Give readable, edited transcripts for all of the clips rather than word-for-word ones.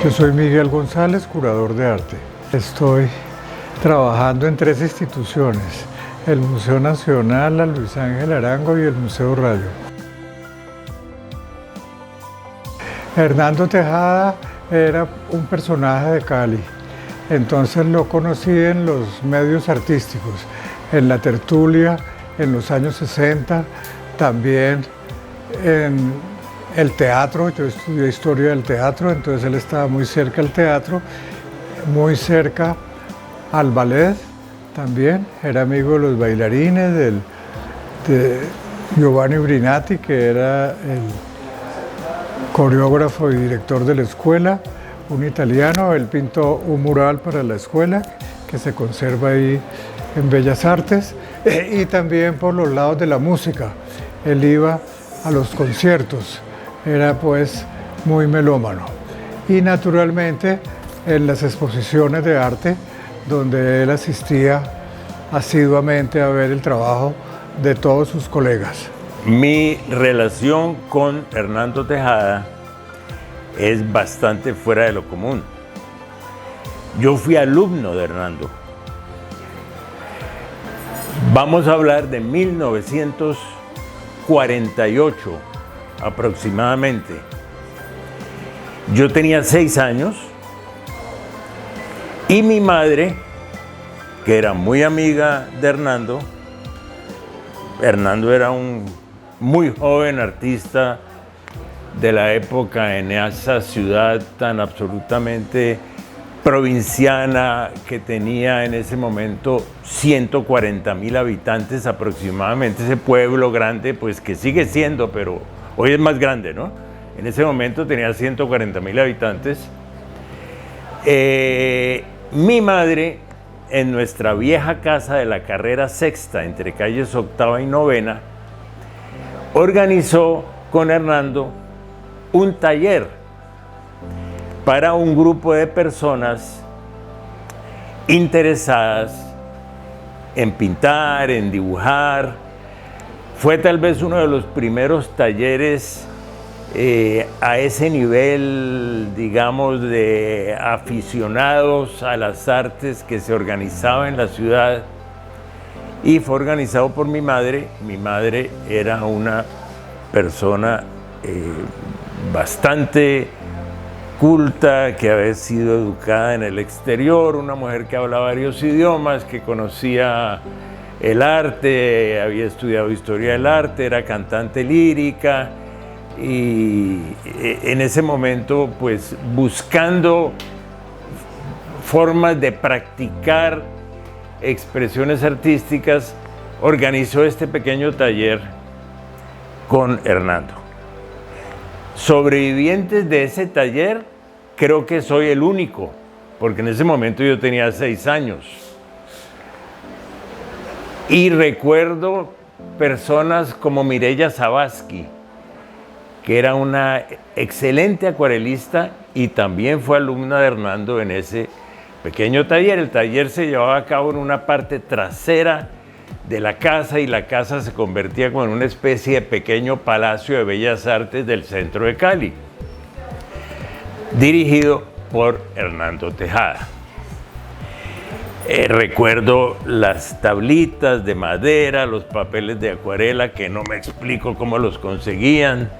Yo soy Miguel González, curador de arte. Estoy trabajando en 3 instituciones, el Museo Nacional, la Luis Ángel Arango y el Museo Rayo. Hernando Tejada era un personaje de Cali, entonces lo conocí en los medios artísticos, en la tertulia, en los años 60, también en el teatro. Yo estudié historia del teatro, entonces él estaba muy cerca al teatro, muy cerca al ballet también, era amigo de los bailarines, de Giovanni Brinati, que era el coreógrafo y director de la escuela, un italiano. Él pintó un mural para la escuela que se conserva ahí en Bellas Artes, y también por los lados de la música. Él iba a los conciertos, era pues muy melómano. Y naturalmente en las exposiciones de arte, donde él asistía asiduamente a ver el trabajo de todos sus colegas. Mi relación con Hernando Tejada es bastante fuera de lo común. Yo fui alumno de Hernando. Vamos a hablar de 1948 aproximadamente. Yo tenía 6 años y mi madre, que era muy amiga de Hernando era un muy joven artista de la época en esa ciudad tan absolutamente provinciana que tenía en ese momento 140.000 habitantes aproximadamente, ese pueblo grande, pues que sigue siendo, pero hoy es más grande, ¿no? En ese momento tenía 140.000 habitantes. Mi madre, en nuestra vieja casa de la carrera sexta, entre calles octava y novena, organizó con Hernando un taller para un grupo de personas interesadas en pintar, en dibujar. Fue tal vez uno de los primeros talleres a ese nivel, digamos, de aficionados a las artes que se organizaba en la ciudad, y fue organizado por mi madre. Mi madre era una persona bastante culta, que había sido educada en el exterior, una mujer que hablaba varios idiomas, que conocía el arte, había estudiado historia del arte, era cantante lírica, y en ese momento, pues buscando formas de practicar expresiones artísticas, organizó este pequeño taller con Hernando. Sobrevivientes de ese taller, creo que soy el único, porque en ese momento yo tenía 6 años. Y recuerdo personas como Mireya Zabasky, que era una excelente acuarelista y también fue alumna de Hernando en ese pequeño taller. El taller se llevaba a cabo en una parte trasera de la casa, y la casa se convertía como en una especie de pequeño palacio de bellas artes del centro de Cali, dirigido por Hernando Tejada. Recuerdo las tablitas de madera, los papeles de acuarela, que no me explico cómo los conseguían.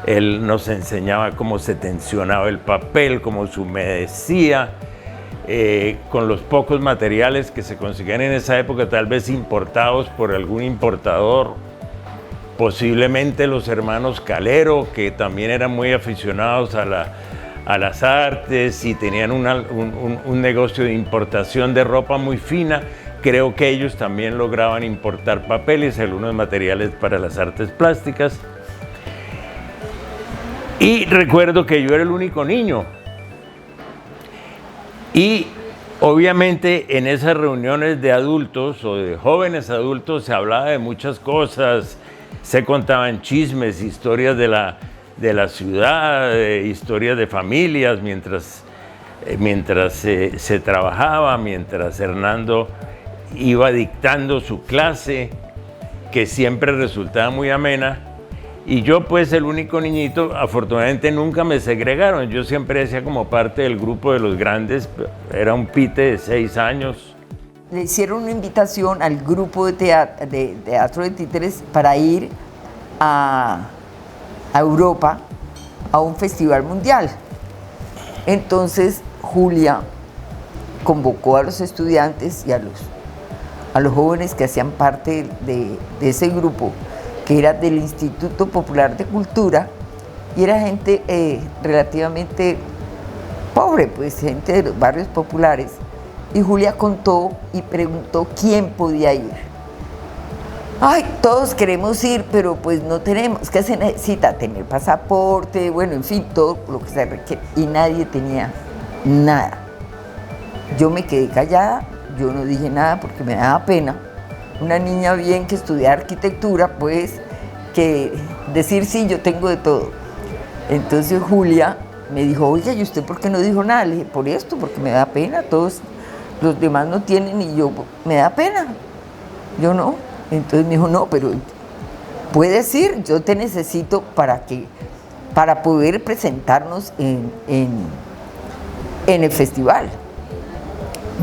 Él nos enseñaba cómo se tensionaba el papel, cómo se humedecía, con los pocos materiales que se conseguían en esa época, tal vez importados por algún importador, posiblemente los hermanos Calero, que también eran muy aficionados a las artes y tenían un negocio de importación de ropa muy fina. Creo que ellos también lograban importar papeles y algunos materiales para las artes plásticas. Y recuerdo que yo era el único niño. Y obviamente en esas reuniones de adultos o de jóvenes adultos se hablaba de muchas cosas, se contaban chismes, historias de la ciudad, historias de familias, mientras se trabajaba, mientras Hernando iba dictando su clase, que siempre resultaba muy amena. Y yo, pues, el único niñito, afortunadamente nunca me segregaron. Yo siempre hacía como parte del grupo de los grandes. Era un pite de 6 años. Le hicieron una invitación al grupo de teatro de títeres para ir a Europa a un festival mundial. Entonces Julia convocó a los estudiantes y a los jóvenes que hacían parte de ese grupo, que era del Instituto Popular de Cultura, y era gente relativamente pobre, pues gente de los barrios populares. Y Julia contó y preguntó quién podía ir. Ay, todos queremos ir, pero pues no tenemos, ¿qué se necesita? Tener pasaporte, bueno, en fin, todo lo que se requiere. Y nadie tenía nada. Yo me quedé callada, yo no dije nada porque me daba pena. Una niña bien que estudia arquitectura, pues, que decir sí, yo tengo de todo. Entonces Julia me dijo, oye, ¿y usted por qué no dijo nada? Le dije, por esto, porque me da pena, todos los demás no tienen y yo, me da pena, yo no. Entonces me dijo, no, pero puedes ir, yo te necesito para poder presentarnos en el festival.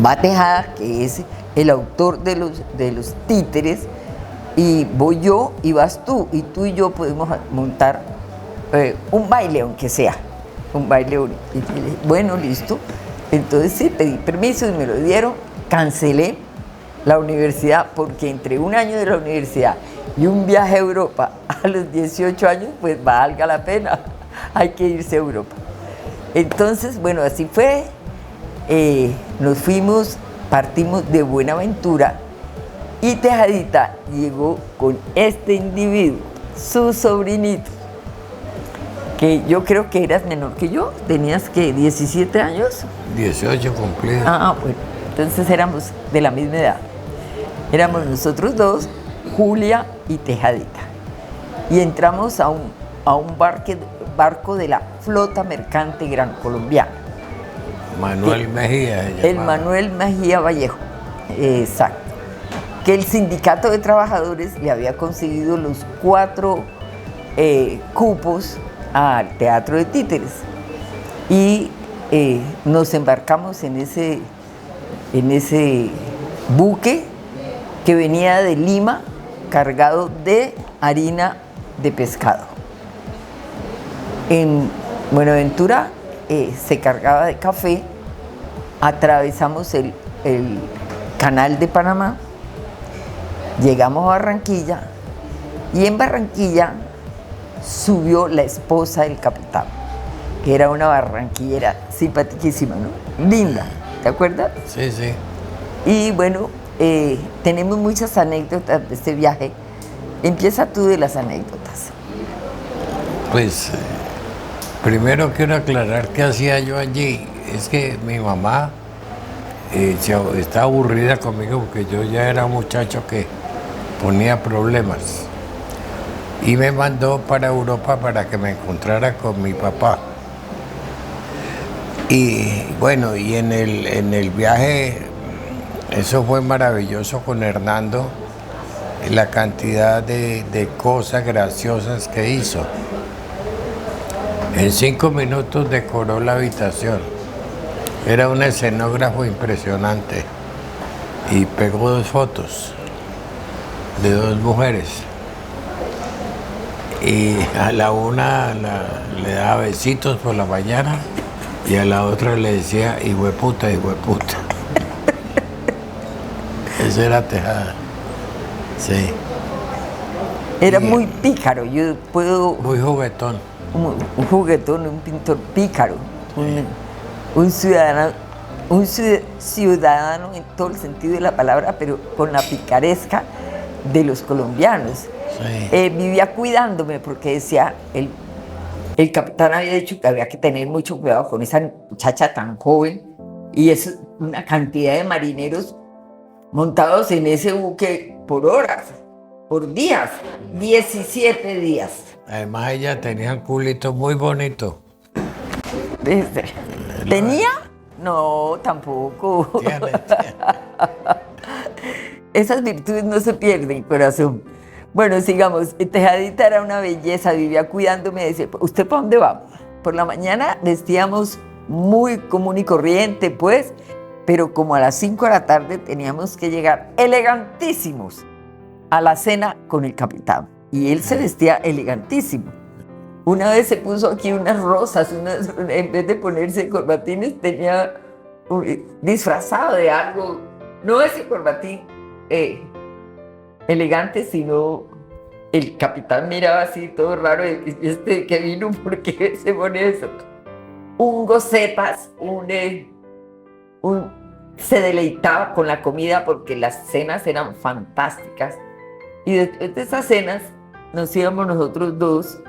Va Tejada, que es el autor de los títeres, y voy yo y vas tú y yo podemos montar un baile, aunque sea, un baile. Y dije, bueno, listo. Entonces sí, pedí permiso y me lo dieron, cancelé la universidad, porque entre un año de la universidad y un viaje a Europa a los 18 años, pues valga la pena, hay que irse a Europa. Entonces, bueno, así fue, nos fuimos, partimos de Buenaventura y Tejadita llegó con este individuo, su sobrinito, que yo creo que eras menor que yo, tenías que 17 años. 18 cumplidos. Ah, bueno, entonces éramos de la misma edad. Éramos nosotros dos, Julia y Tejadita. Y entramos a un barco de la flota mercante Gran Colombiana. Manuel Mejía. El Manuel Mejía Vallejo, exacto. Que el sindicato de trabajadores le había conseguido los 4 cupos al teatro de títeres. Y nos embarcamos en ese buque que venía de Lima, cargado de harina de pescado. En Buenaventura se cargaba de café, atravesamos el canal de Panamá, llegamos a Barranquilla, y en Barranquilla subió la esposa del capitán, que era una barranquillera simpaticísima, ¿no? Linda, ¿te acuerdas? Sí, sí. Y bueno, tenemos muchas anécdotas de este viaje. Empieza tú de las anécdotas. Pues primero quiero aclarar qué hacía yo allí. Es que mi mamá estaba aburrida conmigo porque yo ya era un muchacho que ponía problemas. Y me mandó para Europa para que me encontrara con mi papá. Y bueno, y en el viaje, eso fue maravilloso con Hernando, la cantidad de cosas graciosas que hizo. En 5 minutos decoró la habitación. Era un escenógrafo impresionante. Y pegó 2 fotos de 2 mujeres. Y a la una le daba besitos por la mañana y a la otra le decía hijueputa, hijueputa. Eso era Tejada. Sí. Era muy pícaro, yo puedo... Muy juguetón. Un juguetón, un pintor pícaro, un ciudadano en todo el sentido de la palabra, pero con la picaresca de los colombianos. Sí. Vivía cuidándome porque decía, el capitán había dicho que había que tener mucho cuidado con esa muchacha tan joven, y es una cantidad de marineros montados en ese buque por horas, por días, 17 días. Además ella tenía un culito muy bonito. ¿Tenía? No, tampoco. Tiene. Esas virtudes no se pierden, corazón. Bueno, sigamos. Tejadita era una belleza, vivía cuidándome, decía, ¿usted para dónde vamos? Por la mañana vestíamos muy común y corriente, pues, pero como a las 5 de la tarde teníamos que llegar elegantísimos a la cena con el capitán. Y él se vestía elegantísimo. Una vez se puso aquí unas rosas, en vez de ponerse corbatines, tenía disfrazado de algo, no ese corbatín elegante, sino el capitán miraba así todo raro, que vino, ¿por qué se pone eso? Un gocepas, se deleitaba con la comida porque las cenas eran fantásticas. Y después de esas cenas nos íbamos nosotros dos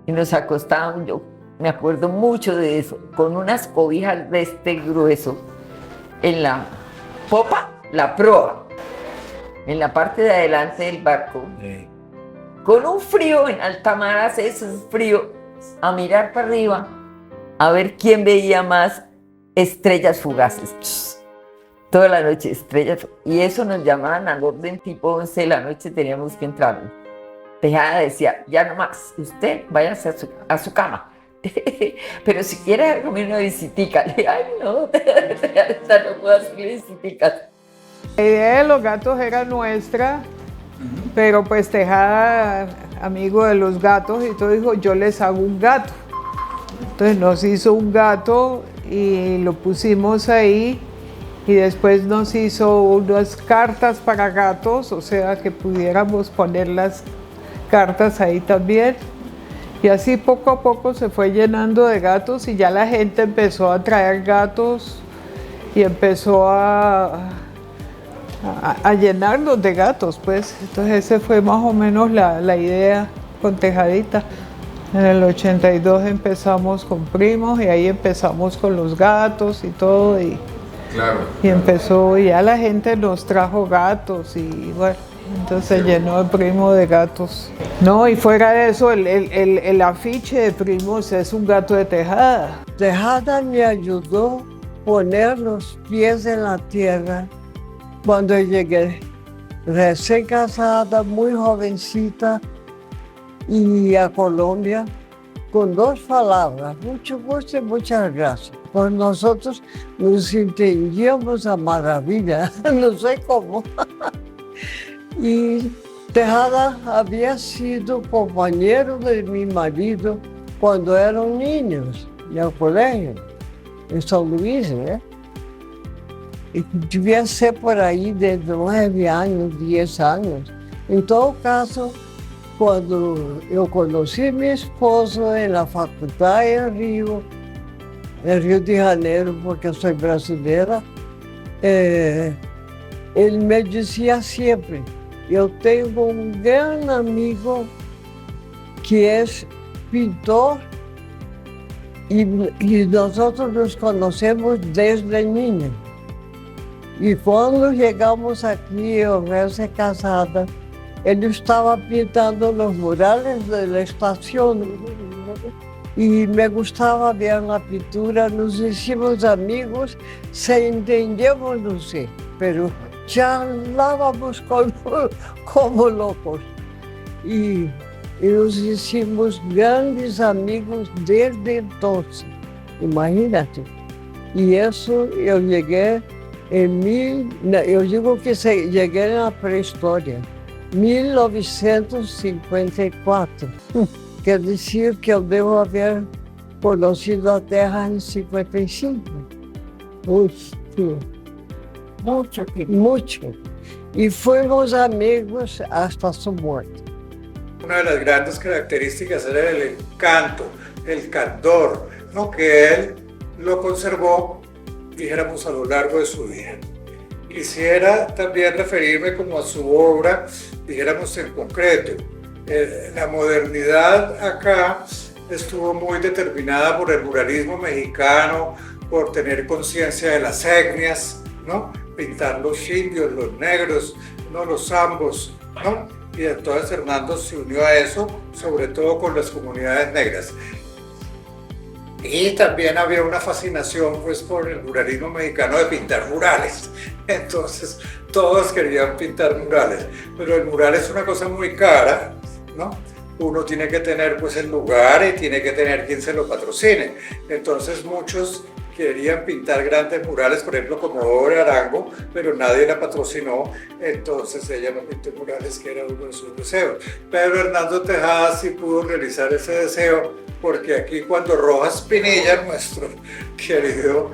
y nos acostábamos, yo me acuerdo mucho de eso, con unas cobijas de este grueso en la popa, la proa, en la parte de adelante del barco, con un frío en alta mar, hace eso, un frío, a mirar para arriba, a ver quién veía más estrellas fugaces. Toda la noche, estrellas. Y eso nos llamaban al orden tipo 11 de la noche, teníamos que entrar. Tejada decía, ya no más, usted váyase a su cama. Pero si quiere hacerme una visitica. Le dije, ay no, no puedo hacer visiticas. La idea de los gatos era nuestra, pero pues Tejada, amigo de los gatos, y todo dijo, yo les hago un gato. Entonces nos hizo un gato y lo pusimos ahí. Y después nos hizo unas cartas para gatos, o sea que pudiéramos poner las cartas ahí también. Y así poco a poco se fue llenando de gatos y ya la gente empezó a traer gatos y empezó a llenarnos de gatos, pues. Entonces esa fue más o menos la idea con Tejadita. En el 82 empezamos con Primos y ahí empezamos con los gatos y todo. Claro. Y empezó, ya la gente nos trajo gatos y bueno, entonces se llenó el Primo de gatos. No, y fuera de eso, el afiche de Primos es un gato de Tejada. Tejada me ayudó a poner los pies en la tierra cuando llegué. Recién casada, muy jovencita, y a Colombia, con 2 palabras, mucho gusto y muchas gracias. Pues nosotros nos entendíamos a maravilla, no sé cómo. Y Tejada había sido compañero de mi marido cuando eran niños, en el colegio, en San Luis, ¿eh? Y devia ser por ahí de 9 años, 10 años. En todo caso, cuando yo conocí a mi esposo en la facultad en Río de Janeiro, porque soy brasileira, él me decía siempre, yo tengo un gran amigo que es pintor y nosotros nos conocemos desde niños. Y cuando llegamos aquí, yo recién casada, él estaba pintando los murales de la estación y me gustaba ver la pintura, nos hicimos amigos, se entendíamos, no sé, pero ya hablábamos como locos y nos hicimos grandes amigos desde entonces, imagínate. Y eso yo llegué yo digo que llegué en la prehistoria. 1954. Quer decir que eu devo haver conocido a Terra em 55. Mucho. Y fuimos amigos hasta su muerte. Una de las grandes características era el encanto, el candor, ¿no? Que él lo conservó, dijéramos, a lo largo de su vida. Quisiera también referirme como a su obra, dijéramos en concreto. La modernidad acá estuvo muy determinada por el muralismo mexicano, por tener conciencia de las etnias, ¿no? Pintar los indios, los negros, ¿no? Los zambos, ¿no? Y entonces Hernando se unió a eso, sobre todo con las comunidades negras. Y también había una fascinación pues, por el muralismo mexicano de pintar murales. Entonces todos querían pintar murales, pero el mural es una cosa muy cara, ¿no? Uno tiene que tener pues, el lugar y tiene que tener quien se lo patrocine. Entonces muchos querían pintar grandes murales, por ejemplo como Obra Arango, pero nadie la patrocinó, entonces ella no pintó murales, que era uno de sus deseos. Pero Hernando Tejada sí pudo realizar ese deseo, porque aquí cuando Rojas Pinilla, nuestro querido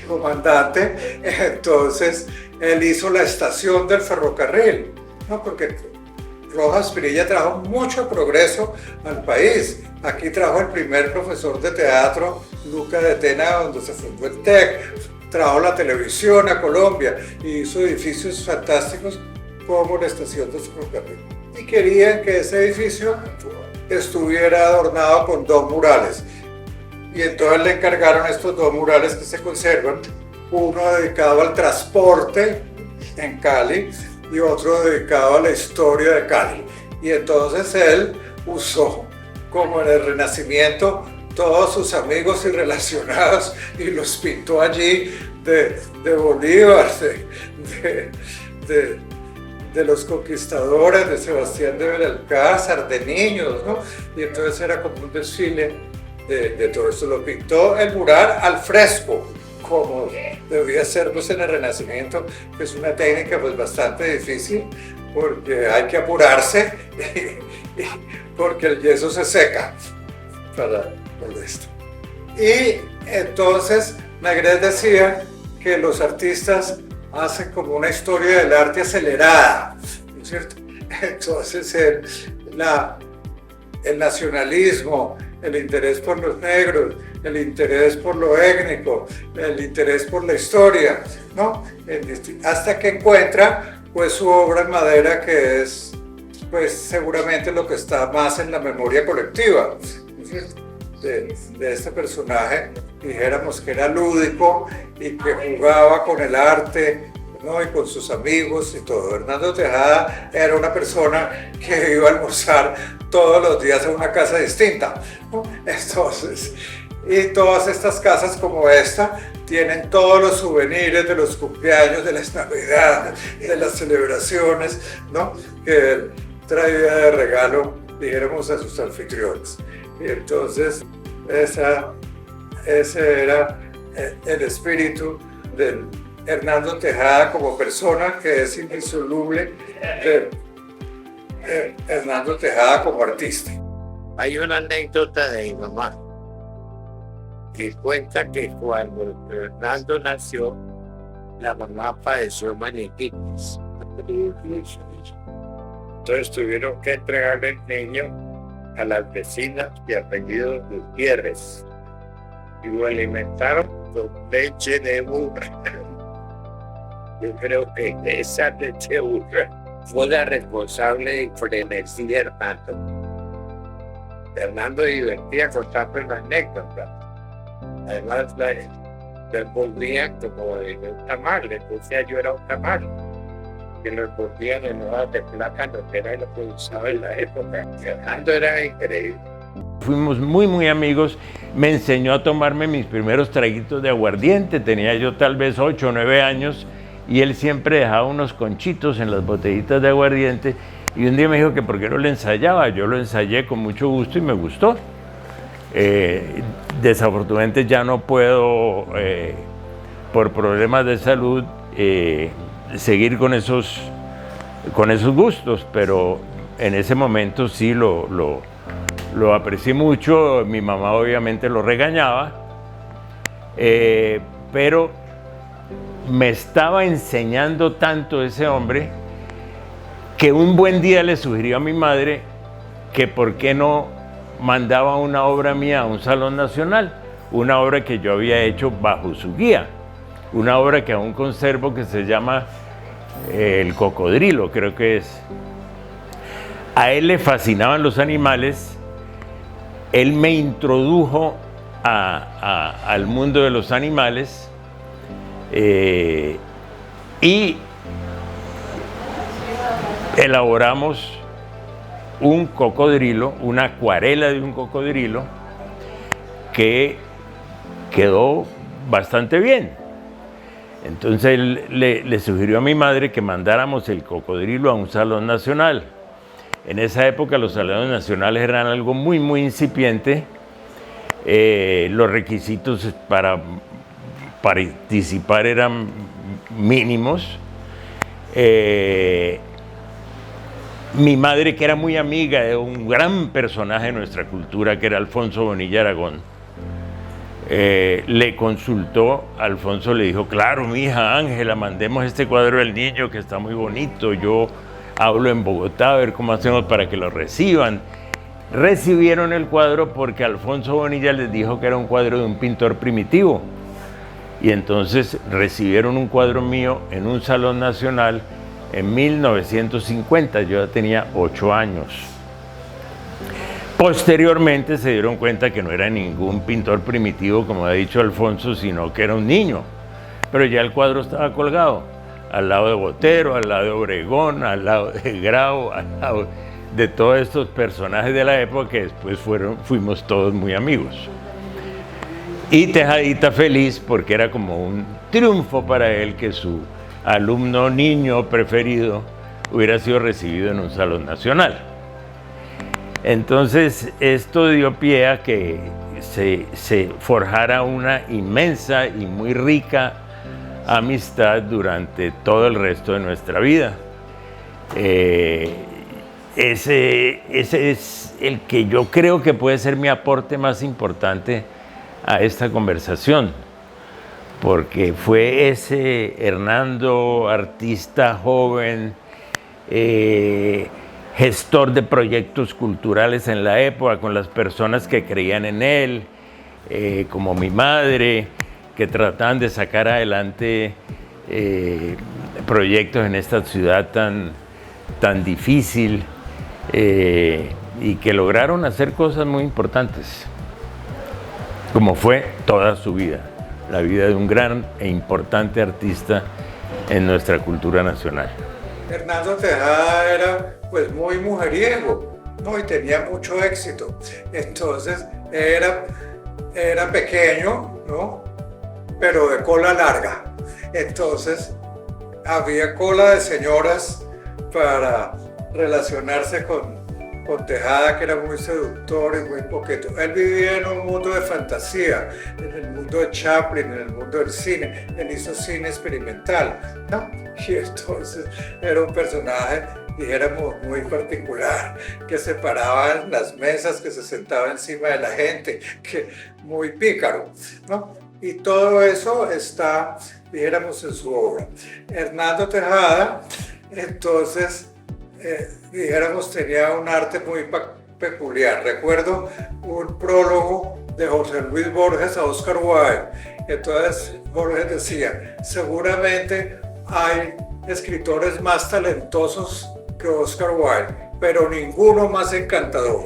comandante, entonces él hizo la estación del ferrocarril, ¿no? Porque Rojas Pinilla trajo mucho progreso al país. Aquí trajo el primer profesor de teatro, Luca de Tena, donde se fundó el TEC, trajo la televisión a Colombia y hizo edificios fantásticos como la estación del ferrocarril. Y querían que ese edificio estuviera adornado con 2 murales. Y entonces le encargaron estos 2 murales que se conservan, uno dedicado al transporte en Cali y otro dedicado a la historia de Cali. Y entonces él usó, como en el Renacimiento, todos sus amigos y relacionados y los pintó allí de Bolívar, de los conquistadores, de Sebastián de Belalcázar, de niños, ¿no? Y entonces era como un desfile de todo esto. Lo pintó el mural al fresco, como debía ser pues, en el Renacimiento, que es una técnica pues, bastante difícil, porque hay que apurarse, porque el yeso se seca para esto. Y entonces Maigret decía que los artistas hacen como una historia del arte acelerada, ¿no es cierto? Entonces el nacionalismo, el interés por los negros, el interés por lo étnico, el interés por la historia, ¿no? Hasta que encuentra pues su obra en madera, que es pues seguramente lo que está más en la memoria colectiva, ¿no es cierto? De este personaje, dijéramos que era lúdico y que jugaba con el arte, ¿no? Y con sus amigos y todo. Hernando Tejada era una persona que iba a almorzar todos los días en una casa distinta, ¿no? Entonces, y todas estas casas como esta tienen todos los souvenirs de los cumpleaños, de las navidades, de las celebraciones, ¿no? Que él traía de regalo, dijéramos, a sus anfitriones. Y entonces ese era el espíritu de Hernando Tejada como persona, que es indisoluble de Hernando Tejada como artista. Hay una anécdota de mi mamá que cuenta que cuando Hernando nació, la mamá padeció meningitis. Entonces tuvieron que entregarle el niño a las vecinas de apellido Gutiérrez y lo alimentaron con leche de burra. Yo creo que esa leche de burra fue la responsable de frenesí de Hernando. Hernando divertía contando las anécdotas. Además, lo envolvían como de un tamal, les decía yo era un tamal, que lo envolvían en hojas de plátano, que era lo que usaba en la época. Hernando era increíble. Fuimos muy amigos, me enseñó a tomarme mis primeros traguitos de aguardiente, tenía yo tal vez 8 o 9 años, y él siempre dejaba unos conchitos en las botellitas de aguardiente, y un día me dijo que por qué no le ensayaba. Yo lo ensayé con mucho gusto y me gustó. Desafortunadamente ya no puedo, por problemas de salud, seguir con esos gustos, pero en ese momento sí lo aprecié mucho. Mi mamá obviamente lo regañaba, pero me estaba enseñando tanto ese hombre que un buen día le sugirió a mi madre que por qué no mandaba una obra mía a un salón nacional, una obra que yo había hecho bajo su guía, una obra que aún conservo, que se llama El Cocodrilo, creo que es. A él le fascinaban los animales, él me introdujo al mundo de los animales, y elaboramos un cocodrilo, una acuarela de un cocodrilo que quedó bastante bien. Entonces él le sugirió a mi madre que mandáramos el cocodrilo a un salón nacional. En esa época los salones nacionales eran algo muy, muy incipiente. Los requisitos para participar eran mínimos. Mi madre, que era muy amiga de un gran personaje de nuestra cultura, que era Alfonso Bonilla Aragón, le consultó. Alfonso le dijo: claro, mi hija Ángela, mandemos este cuadro del niño que está muy bonito, yo hablo en Bogotá a ver cómo hacemos para que lo reciban. Recibieron el cuadro porque Alfonso Bonilla les dijo que era un cuadro de un pintor primitivo, y entonces recibieron un cuadro mío en un salón nacional en 1950. Yo ya tenía 8 años. Posteriormente se dieron cuenta que no era ningún pintor primitivo, como ha dicho Alfonso, sino que era un niño. Pero ya el cuadro estaba colgado, al lado de Botero, al lado de Obregón, al lado de Grau, al lado de todos estos personajes de la época que después fuimos todos muy amigos. Y Tejadita feliz porque era como un triunfo para él que su alumno niño preferido hubiera sido recibido en un salón nacional. Entonces esto dio pie a que se forjara una inmensa y muy rica amistad durante todo el resto de nuestra vida. Ese es el que yo creo que puede ser mi aporte más importante a esta conversación, porque fue ese Hernando, artista joven, gestor de proyectos culturales en la época, con las personas que creían en él, como mi madre, que trataban de sacar adelante proyectos en esta ciudad tan difícil, y que lograron hacer cosas muy importantes, como fue toda su vida, la vida de un gran e importante artista en nuestra cultura nacional. Hernando Tejada era pues muy mujeriego, ¿no? Y tenía mucho éxito. Entonces era pequeño, ¿no? Pero de cola larga. Entonces había cola de señoras para relacionarse con Tejada, que era muy seductor y muy coqueto. Él vivía en un mundo de fantasía, en el mundo de Chaplin, en el mundo del cine. Él hizo cine experimental, ¿no? Y entonces era un personaje, dijéramos, muy particular, que se paraba en las mesas, que se sentaba encima de la gente, que muy pícaro, ¿no? Y todo eso está, dijéramos, en su obra. Hernando Tejada, entonces, dijéramos, tenía un arte muy peculiar. Recuerdo un prólogo de José Luis Borges a Oscar Wilde. Entonces Borges decía: seguramente hay escritores más talentosos que Oscar Wilde, pero ninguno más encantador.